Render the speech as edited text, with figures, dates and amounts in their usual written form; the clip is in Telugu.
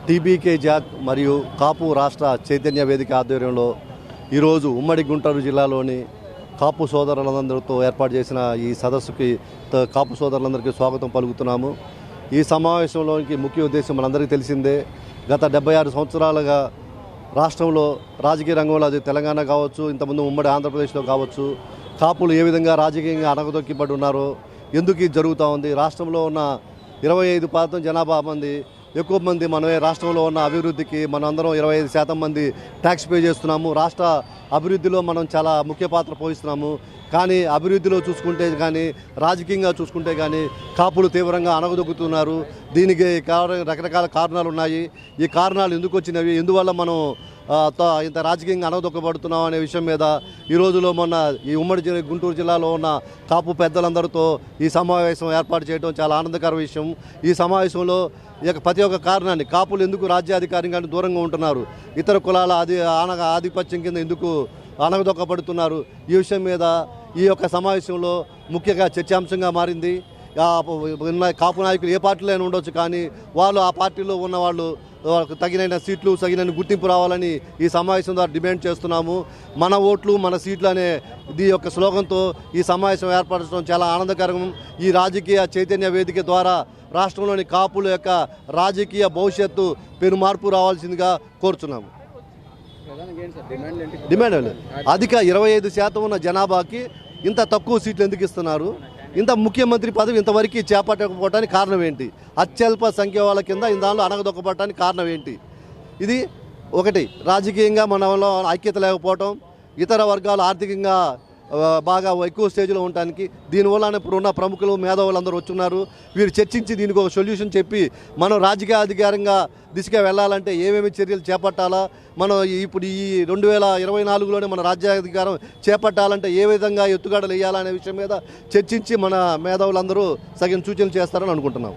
టీబీకే జాక్ మరియు కాపు రాష్ట్ర చైతన్య వేదిక ఆధ్వర్యంలో ఈరోజు ఉమ్మడి గుంటూరు జిల్లాలోని కాపు సోదరులందరితో ఏర్పాటు చేసిన ఈ సదస్సుకి కాపు సోదరులందరికీ స్వాగతం పలుకుతున్నాము. ఈ సమావేశంలోనికి ముఖ్య ఉద్దేశం మనందరికీ తెలిసిందే. గత 76 సంవత్సరాలుగా రాష్ట్రంలో రాజకీయ రంగంలో, అది తెలంగాణ కావచ్చు, ఇంతకుముందు ఉమ్మడి ఆంధ్రప్రదేశ్లో కావచ్చు, కాపులు ఏ విధంగా రాజకీయంగా అణగదొక్కిబడి ఉన్నారో, ఎందుకు ఇది జరుగుతూ ఉంది, రాష్ట్రంలో ఉన్న 25% జనాభా మంది, ఎక్కువ మంది మనమే రాష్ట్రంలో ఉన్న అభివృద్ధికి మనందరం 25% మంది ట్యాక్స్ పే చేస్తున్నాము. రాష్ట్ర అభివృద్ధిలో మనం చాలా ముఖ్య పాత్ర పోషిస్తున్నాము. కానీ అభివృద్ధిలో చూసుకుంటే కానీ, రాజకీయంగా చూసుకుంటే కానీ కాపులు తీవ్రంగా అణగదొక్కుతున్నారు. దీనికి రకరకాల కారణాలు ఉన్నాయి. ఈ కారణాలు ఎందుకు వచ్చినవి, ఎందువల్ల మనం ఇంత రాజకీయంగా అణగదొక్కబడుతున్నాం అనే విషయం మీద ఈ రోజులో మొన్న ఈ ఉమ్మడి గుంటూరు జిల్లాలో ఉన్న కాపు పెద్దలందరితో ఈ సమావేశం ఏర్పాటు చేయడం చాలా ఆనందకర విషయం. ఈ సమావేశంలో ప్రతి ఒక్క కారణాన్ని, కాపులు ఎందుకు రాజ్యాధికారంగా దూరంగా ఉంటున్నారు, ఇతర కులాల ఆధిపత్యం కింద ఎందుకు అణగదొక్కబడుతున్నారు, ఈ విషయం మీద ఈ యొక్క సమావేశంలో ముఖ్యంగా చర్చాంశంగా మారింది. కాపు నాయకులు ఏ పార్టీలో ఉండొచ్చు, కానీ వాళ్ళు ఆ పార్టీలో ఉన్న వాళ్ళు తగిన సీట్లు, తగిన గుర్తింపు రావాలని ఈ సమావేశం ద్వారా డిమాండ్ చేస్తున్నాము. మన ఓట్లు మన సీట్లు అనే ఈ యొక్క స్లోగన్తో ఈ సమావేశం ఏర్పరచడం చాలా ఆనందకరం. ఈ రాజకీయ చైతన్య వేదిక ద్వారా రాష్ట్రంలోని కాపుల యొక్క రాజకీయ భవిష్యత్తు పెను మార్పు రావాల్సిందిగా కోరుచున్నాము. డిమాండ్ అధిక 25% ఉన్న జనాభాకి ఇంత తక్కువ సీట్లు ఎందుకు ఇస్తున్నారు, ఇంత ముఖ్యమంత్రి పదవి ఇంతవరకు చేపట్టకపోవడానికి కారణం ఏంటి, అత్యల్ప సంఖ్య వాళ్ళ కింద దానిలో అణగదొక్కబడటానికి కారణం ఏంటి? ఇది ఒకటి. రాజకీయంగా మనలో ఐక్యత లేకపోవటం, ఇతర వర్గాలు ఆర్థికంగా బాగా ఎక్కువ స్టేజ్లో ఉండటానికి, దీనివల్ల ఇప్పుడు ఉన్న ప్రముఖులు, మేధావులు అందరూ వచ్చున్నారు. వీరు చర్చించి దీనికి ఒక సొల్యూషన్ చెప్పి మనం రాజకీయ అధికారంగా దిశగా వెళ్ళాలంటే ఏమేమి చర్యలు చేపట్టాలా, మనం ఇప్పుడు ఈ 2024లోనే మన రాజ్యాధికారం చేపట్టాలంటే ఏ విధంగా ఎత్తుగడలు వేయాలనే విషయం మీద చర్చించి మన మేధావులందరూ సగం సూచనలు చేస్తారని అనుకుంటున్నాం.